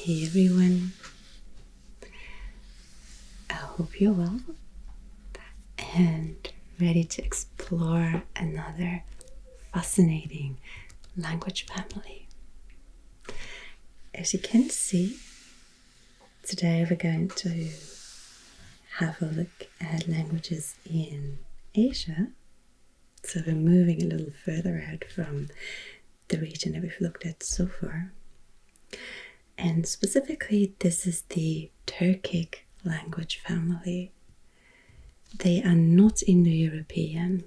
Hey everyone, I hope you're well and ready to explore another fascinating language family. As you can see, today we're going to have a look at languages in Asia. So we're moving a little further out from the region that we've looked at so far. And specifically, this is the Turkic language family. They are not Indo-European.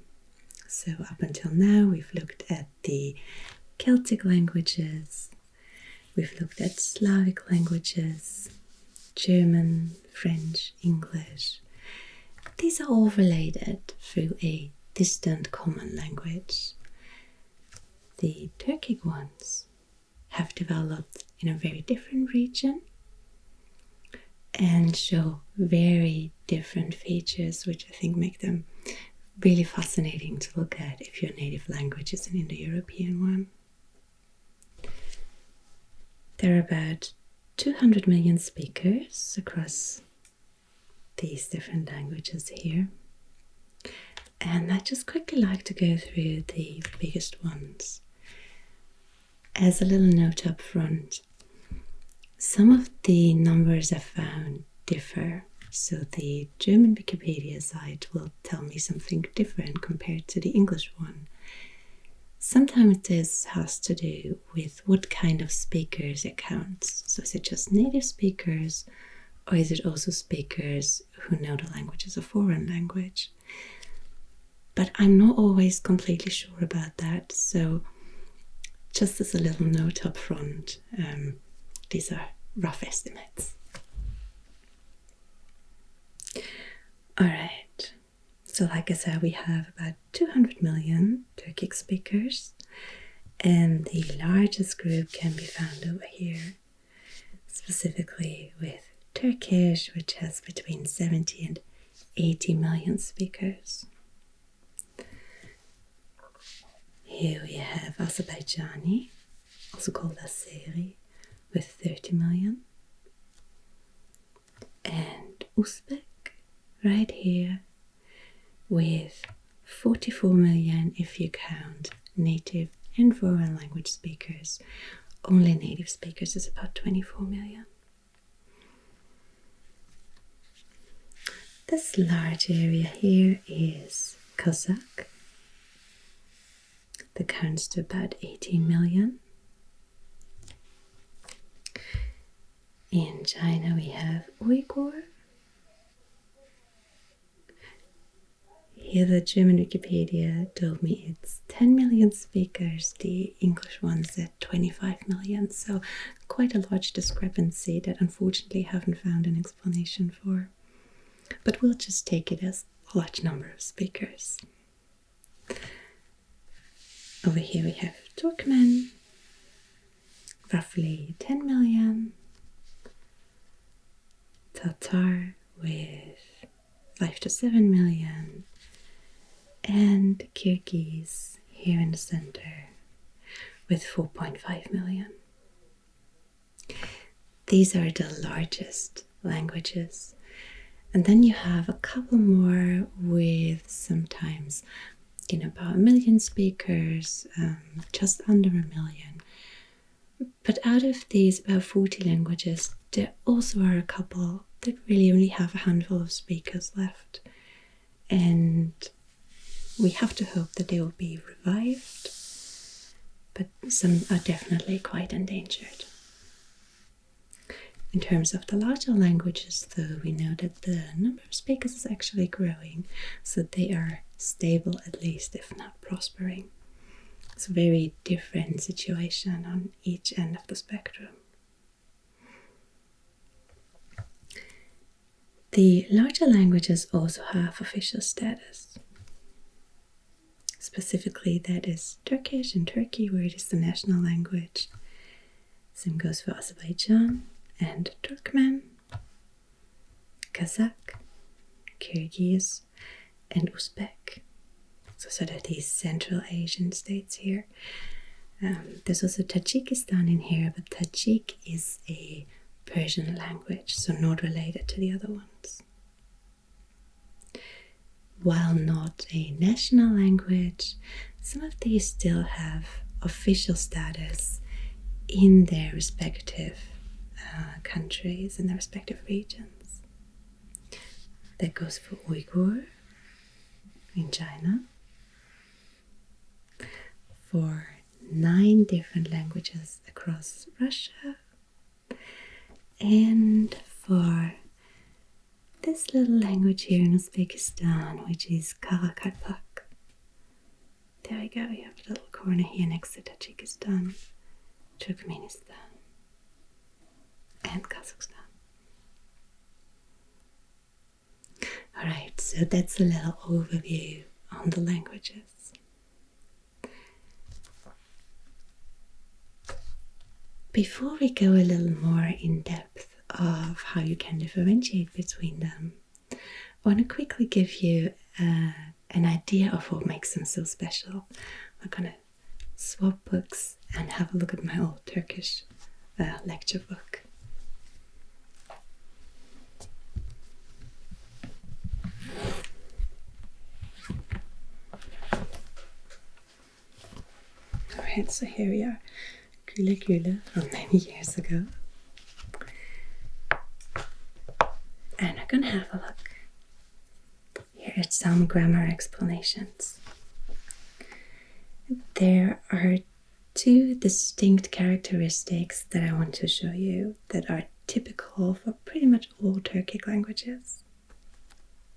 So up until now, we've looked at the Celtic languages, we've looked at Slavic languages, German, French, English. These are all related through a distant common language. The Turkic ones have developed in a very different region and show very different features, which I think make them really fascinating to look at if your native language is an Indo-European one. There are about 200 million speakers across these different languages here. And I'd just quickly like to go through the biggest ones. As a little note up front, some of the numbers I found differ. So the German Wikipedia site will tell me something different compared to the English one. Sometimes this has to do with what kind of speakers it counts. So is it just native speakers, or is it also speakers who know the language as a foreign language? But I'm not always completely sure about that, so just as a little note up front, these are rough estimates. Alright, so like I said, we have about 200 million Turkic speakers, and the largest group can be found over here, specifically with Turkish, which has between 70 and 80 million speakers. Here we have Azerbaijani, also called Azeri, with 30 million. And Uzbek, right here, with 44 million if you count native and foreign language speakers. Only native speakers is about 24 million. This large area here is Kazakh. That counts to about 18 million. In China we have Uighur. Here the German Wikipedia told me it's 10 million speakers, the English one's at 25 million, so quite a large discrepancy that unfortunately I haven't found an explanation for. But we'll just take it as a large number of speakers. Over here we have Turkmen, roughly 10 million, Tatar with 5 to 7 million, and Kyrgyz here in the center with 4.5 million. These are the largest languages. And then you have a couple more with sometimes about 1 million speakers, just under 1 million. But out of these about 40 languages, there also are a couple that really only have a handful of speakers left. And we have to hope that they will be revived, but some are definitely quite endangered. In terms of the larger languages, though, we know that the number of speakers is actually growing, so they are stable at least, if not prospering. It's a very different situation on each end of the spectrum. The larger languages also have official status. Specifically, that is Turkish in Turkey, where it is the national language. Same goes for Azerbaijan and Turkmen, Kazakh, Kyrgyz, and Uzbek. So sort of these Central Asian states here. There's also Tajikistan in here, but Tajik is a Persian language, so not related to the other ones. While not a national language, some of these still have official status in their respective countries, in their respective regions. That goes for Uighur in China, for 9 different languages across Russia, and for this little language here in Uzbekistan, which is Karakalpak. There we go, we have a little corner here next to Tajikistan, Turkmenistan, and Kazakhstan. Alright, so that's a little overview on the languages. Before we go a little more in depth of how you can differentiate between them, I want to quickly give you an idea of what makes them so special. I'm going to swap books and have a look at my old Turkish lecture book. Alright, so here we are. Güle Güle from many years ago. And I'm going to have a look here at some grammar explanations. There are 2 distinct characteristics that I want to show you that are typical for pretty much all Turkic languages.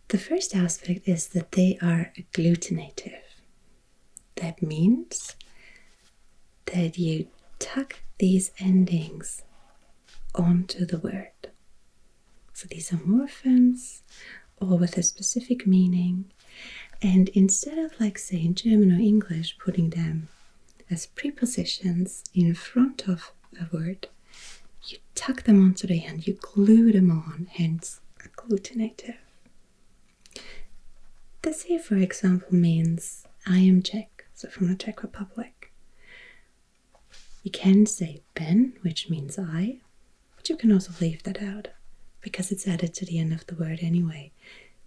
The first aspect is that they are agglutinative. That means that you tuck these endings onto the word. So these are morphemes, all with a specific meaning, and instead of, like say in German or English, putting them as prepositions in front of a word, you tuck them onto the end, you glue them on, hence agglutinative. This here, for example, means I am Czech, so from the Czech Republic. You can say ben, which means I, but you can also leave that out, because it's added to the end of the word anyway.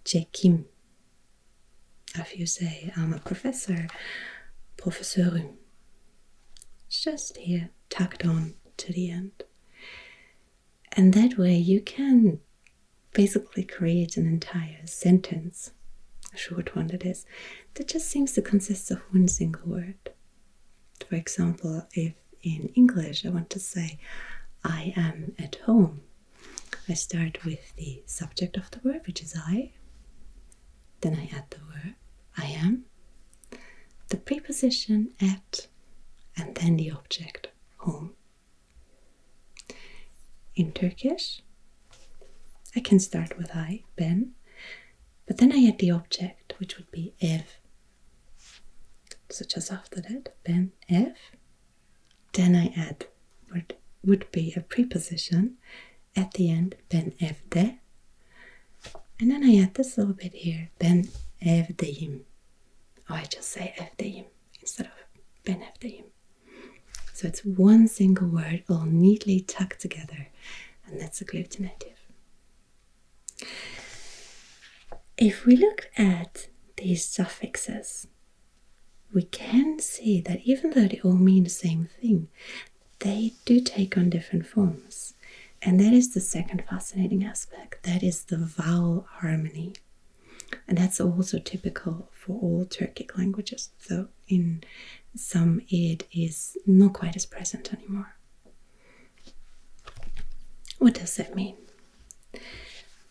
Cekim. If you say, I'm a professor, professorum. It's just here, tucked on to the end. And that way you can basically create an entire sentence, a short one that is, that just seems to consist of one single word. For example, if in English I want to say, I am at home, I start with the subject of the word, which is I. Then I add the verb, I am, the preposition at, and then the object, home. In Turkish, I can start with I, ben, but then I add the object, which would be ev. So just after that, ben, ev. Then I add what would be a preposition at the end, ben evde. And then I add this little bit here, ben evdeyim. Or I just say evdeyim instead of ben evdeyim. So it's one single word all neatly tucked together, and that's agglutinative. If we look at these suffixes, we can see that even though they all mean the same thing, they do take on different forms. And that is the second fascinating aspect. That is the vowel harmony. And that's also typical for all Turkic languages, though in some it is not quite as present anymore. What does that mean?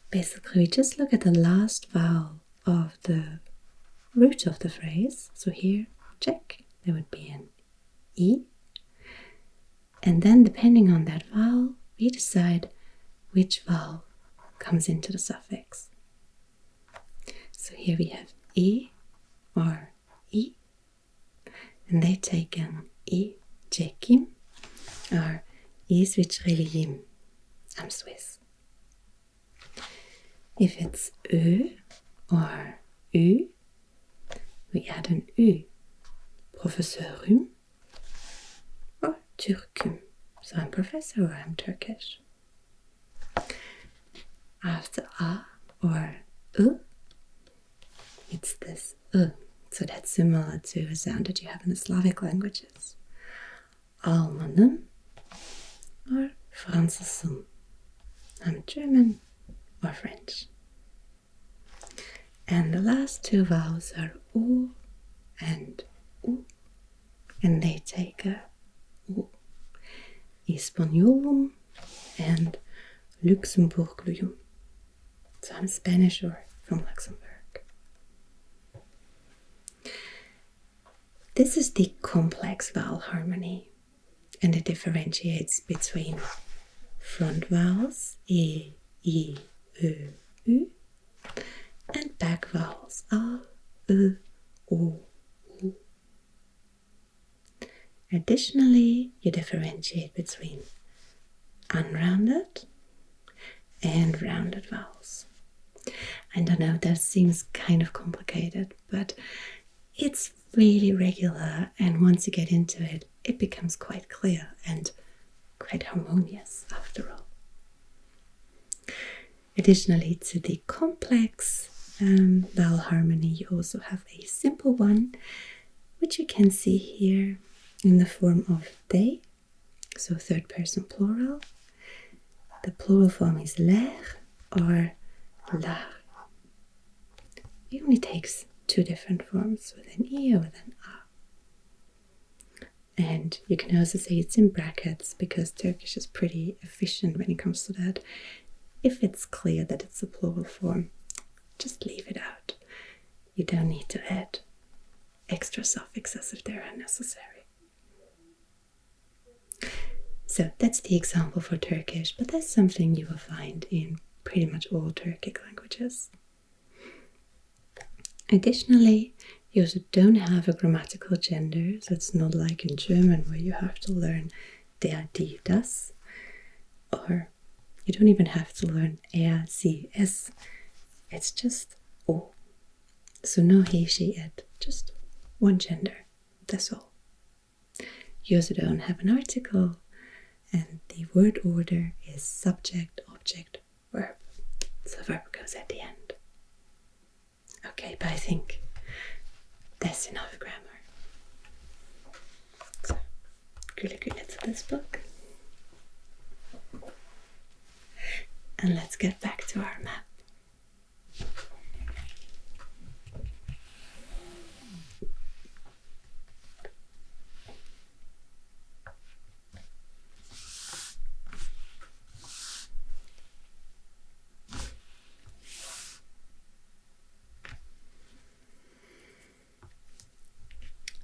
Basically, we just look at the last vowel of the root of the phrase. So here, check, there would be an E. And then depending on that vowel, we decide which vowel comes into the suffix. So here we have E or I, and they take an I, Cekim, or I Switzerliyim, I'm Swiss. If it's Ö or Ü, we add an Ü, Professorum or Türküm. So I'm professor or I'm Turkish. after a or it's this So that's similar to a sound that you have in the Slavic languages. Almanım or Fransızım. I'm German or French. And the last two vowels are O and U, and they take a U. Hispaniorum and Luxembourgium. So I'm Spanish or from Luxembourg. This is the complex vowel harmony, and it differentiates between front vowels E, I, Ö, U, and back vowels A, Ö, O, U. Additionally, you differentiate between unrounded and rounded vowels. I don't know, that seems kind of complicated, but it's really regular, and once you get into it, it becomes quite clear and quite harmonious after all. Additionally to the complex vowel harmony, you also have a simple one, which you can see here in the form of they, so third person plural. The plural form is ler or lar. It only takes two different forms, with an E or with an A. And you can also say it's in brackets because Turkish is pretty efficient when it comes to that. If it's clear that it's a plural form, just leave it out. You don't need to add extra suffixes if they're unnecessary. So that's the example for Turkish, but that's something you will find in pretty much all Turkic languages. Additionally, you also don't have a grammatical gender, so it's not like in German where you have to learn der, die, das, or you don't even have to learn er, sie, es. It's just O. So no he, she, it, just one gender, that's all. You also don't have an article, and the word order is subject, object, verb. So the verb goes at the end. Okay, but I think that's enough grammar. So, Güle Güle to this book. And let's get back to our map.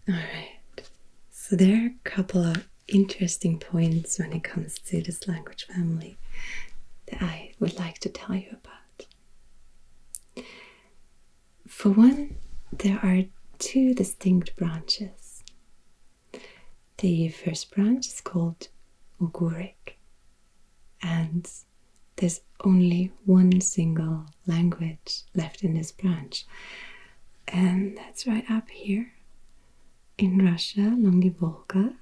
Alright, so there are a couple of interesting points when it comes to this language family that I would like to tell you about. For one, there are two distinct branches. The first branch is called Ugurik, and there's only one single language left in this branch, and that's right up here in Russia along the Volga.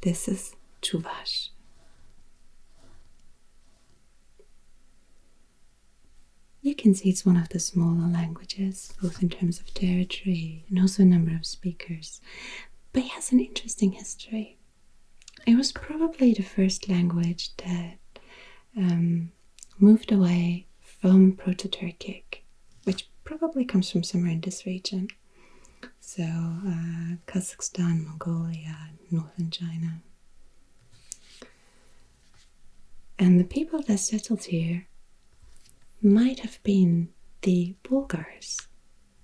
This is Tuvan. You can see it's one of the smaller languages, both in terms of territory and also a number of speakers, but it has an interesting history. It was probably the first language that moved away from Proto-Turkic, which probably comes from somewhere in this region. So Kazakhstan, Mongolia, northern China. And the people that settled here might have been the Bulgars.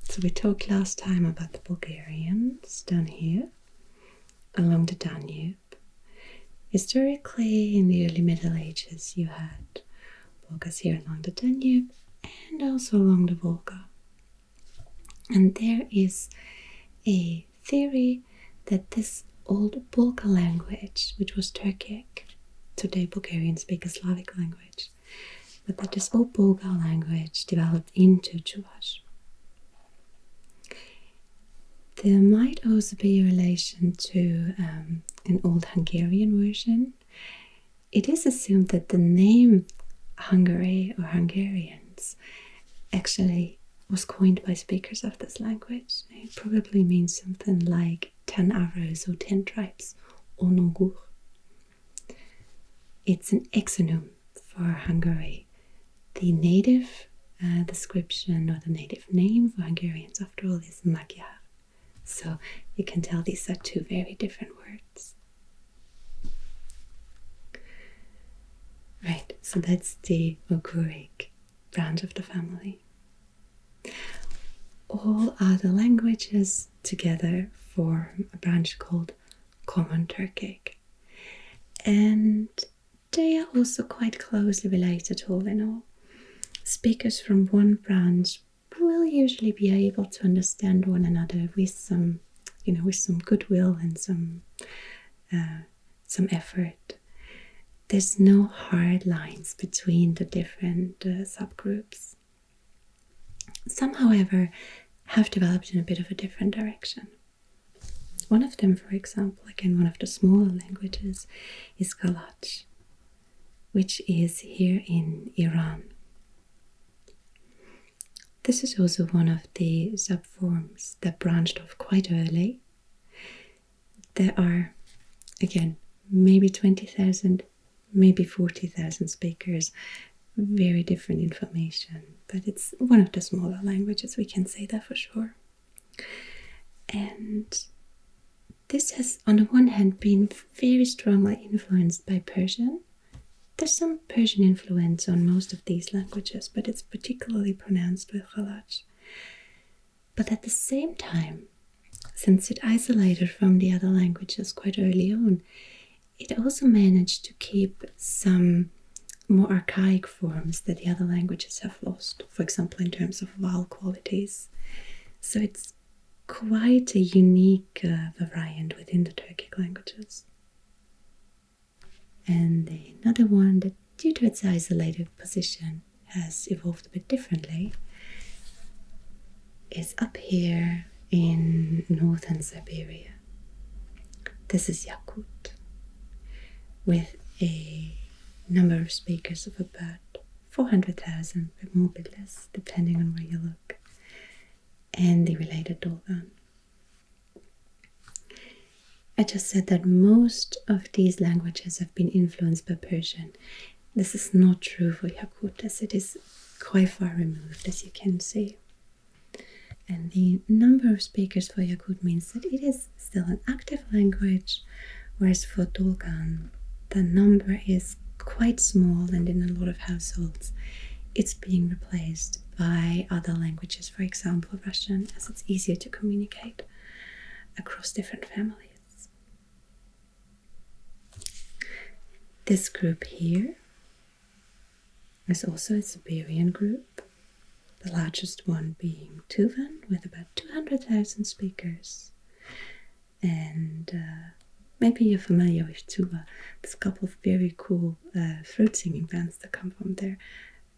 So we talked last time about the Bulgarians down here, along the Danube. Historically, in the early Middle Ages, you had Bulgars here along the Danube and also along the Volga. And there is a theory that this old Bulgar language, which was Turkic, today Bulgarians speak a Slavic language, but that this old Bulgar language developed into Tuvan. There might also be a relation to an old Hungarian version, it is assumed that the name Hungary or Hungarians actually was coined by speakers of this language. It probably means something like 10 arrows or 10 tribes, Uighur. It's an exonym for Hungary. The native description or the native name for Hungarians, after all, is Magyar. So you can tell these are two very different words. Right, so that's the Ugurik branch of the family. All other languages together form a branch called Common Turkic. And they are also quite closely related, all in all. Speakers from one branch will usually be able to understand one another with some goodwill and some effort. There's no hard lines between the different subgroups. Some, however, have developed in a bit of a different direction. One of them, for example, again, one of the smaller languages, is Ghalach, which is here in Iran. This is also one of the subforms that branched off quite early. There are, again, maybe 20,000, maybe 40,000 speakers, very different information, but it's one of the smaller languages, we can say that for sure. And this has, on the one hand, been very strongly influenced by Persian. There's some Persian influence on most of these languages, but it's particularly pronounced with Ghalach. But at the same time, since it isolated from the other languages quite early on, it also managed to keep some more archaic forms that the other languages have lost, for example, in terms of vowel qualities. So it's quite a unique variant within the Turkic languages. And another one that, due to its isolated position, has evolved a bit differently is up here in northern Siberia. This is Yakut, with a number of speakers of about 400,000, but more, bit less, depending on where you look, and the related Dolgan. I just said that most of these languages have been influenced by Persian. This is not true for Yakut, as it is quite far removed, as you can see. And the number of speakers for Yakut means that it is still an active language, whereas for Dolgan, the number is quite small, and in a lot of households, it's being replaced by other languages, for example, Russian, as it's easier to communicate across different families. This group here is also a Siberian group, the largest one being Tuvan, with about 200,000 speakers. And maybe you're familiar with Tuva. There's a couple of very cool throat singing bands that come from there.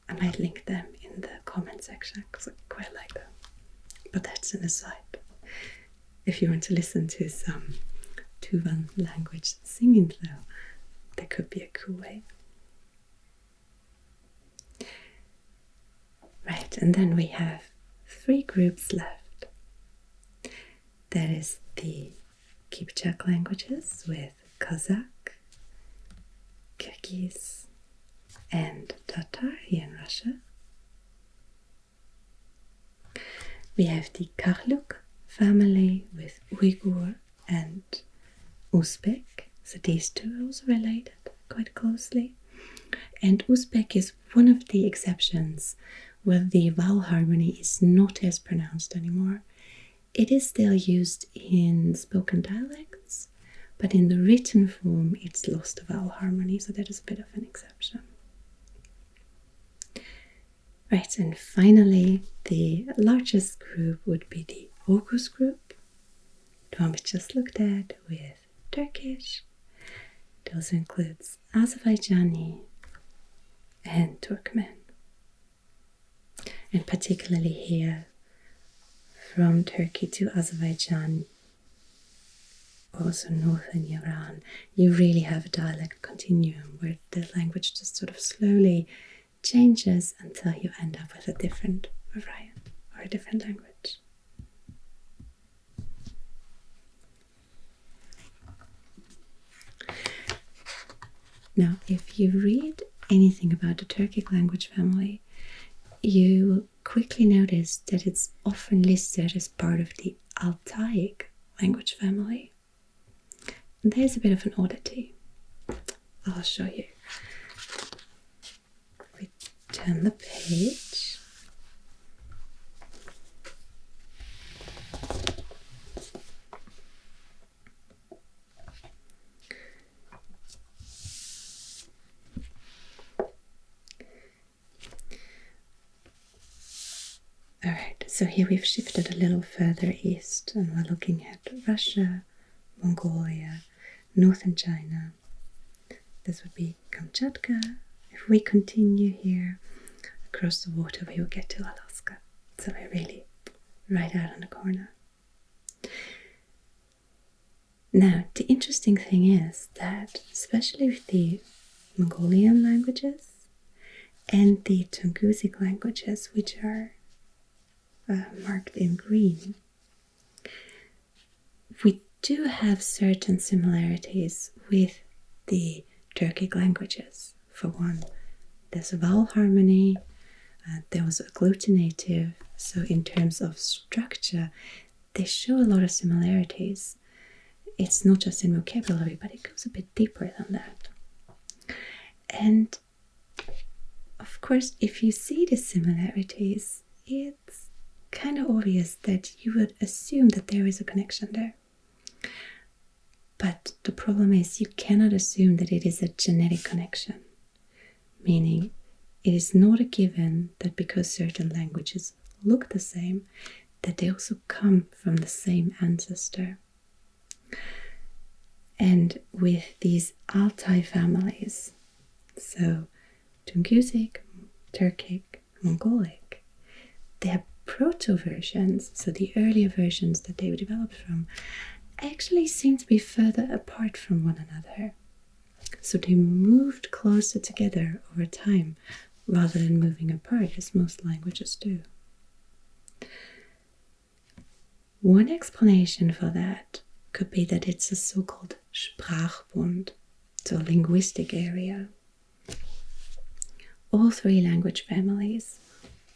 I might link them in the comment section because I quite like them. But that's an aside. If you want to listen to some Tuvan language singing though, that could be a cool way. Right, and then we have 3 groups left. That is the Kipchak languages with Kazakh, Kyrgyz, and Tatar here in Russia. We have the Karluk family with Uighur and Uzbek. So these two are also related quite closely. And Uzbek is one of the exceptions where the vowel harmony is not as pronounced anymore. It is still used in spoken dialects, but in the written form it's lost the vowel harmony, so that is a bit of an exception. Right, and finally the largest group would be the Orkus Group, the one we just looked at, with Turkish. It also includes Azerbaijani and Turkmen. And particularly here, from Turkey to Azerbaijan, also northern Iran, you really have a dialect continuum where the language just sort of slowly changes until you end up with a different variant or a different language. Now, if you read anything about the Turkic language family, you will quickly notice that it's often listed as part of the Altaic language family. And there's a bit of an oddity. I'll show you. We turn the page. Alright, so here we've shifted a little further east and we're looking at Russia, Mongolia, northern China. This would be Kamchatka. If we continue here across the water, we will get to Alaska. So we're really right out on the corner. Now, the interesting thing is that, especially with the Mongolian languages and the Tungusic languages, which are marked in green, we do have certain similarities with the Turkic languages. For one, there's a vowel harmony, there was agglutinative, so in terms of structure, they show a lot of similarities. It's not just in vocabulary, but it goes a bit deeper than that. And of course, if you see the similarities, it's kind of obvious that you would assume that there is a connection there. But the problem is you cannot assume that it is a genetic connection, meaning it is not a given that because certain languages look the same, that they also come from the same ancestor. And with these Altai families, so Tungusic, Turkic, Mongolic, they have proto-versions, so the earlier versions that they were developed from, actually seem to be further apart from one another. So they moved closer together over time, rather than moving apart, as most languages do. One explanation for that could be that it's a so-called Sprachbund, so a linguistic area. All three language families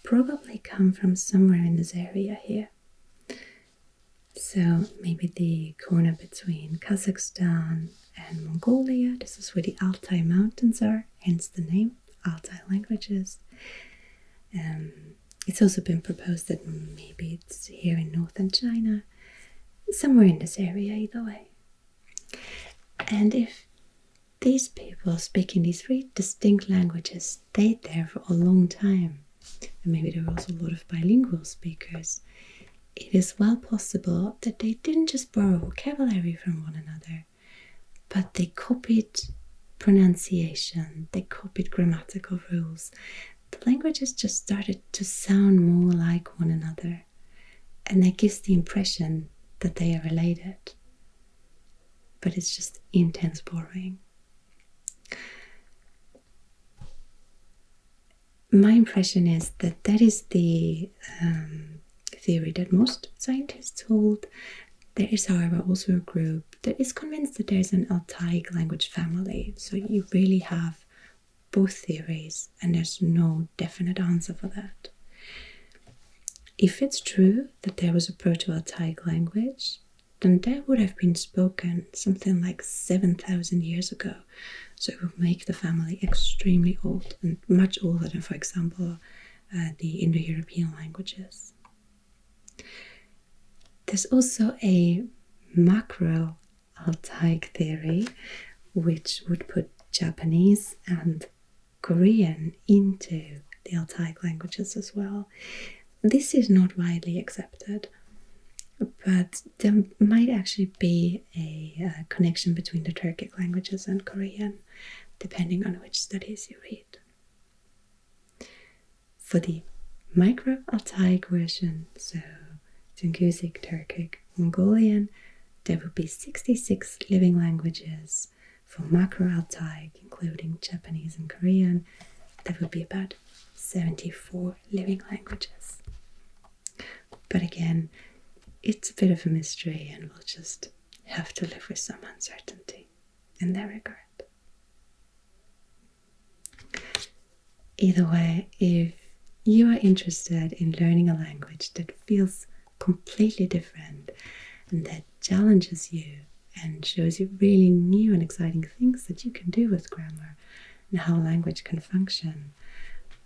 probably come from somewhere in this area here. So maybe the corner between Kazakhstan and Mongolia. This is where the Altai mountains are, hence the name, Altai languages. It's also been proposed that maybe it's here in northern China, somewhere in this area either way. And if these people speaking these three distinct languages stayed there for a long time, and maybe there were also a lot of bilingual speakers, it is well possible that they didn't just borrow vocabulary from one another, but they copied pronunciation, they copied grammatical rules. The languages just started to sound more like one another, and that gives the impression that they are related. But it's just intense borrowing. My impression is that that is the theory that most scientists hold. There is, however, also a group that is convinced that there is an Altaic language family. So you really have both theories, and there's no definite answer for that. If it's true that there was a Proto-Altaic language, then that would have been spoken something like 7,000 years ago. So it would make the family extremely old, and much older than, for example, the Indo-European languages. There's also a macro-Altaic theory, which would put Japanese and Korean into the Altaic languages as well. This is not widely accepted, but there might actually be a connection between the Turkic languages and Korean, depending on which studies you read. For the micro-Altaic version, so Tungusic, Turkic, Mongolian, there would be 66 living languages. For Macro-Altaic, including Japanese and Korean, there would be about 74 living languages. But again, it's a bit of a mystery, and we'll just have to live with some uncertainty in that regard. Either way, if you are interested in learning a language that feels completely different and that challenges you and shows you really new and exciting things that you can do with grammar and how language can function,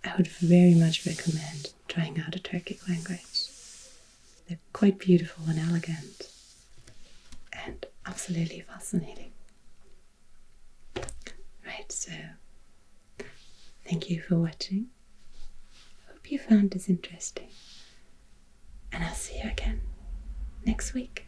I would very much recommend trying out a Turkic language. They're quite beautiful and elegant and absolutely fascinating. Right, so thank you for watching. Hope you found this interesting. And I'll see you again next week.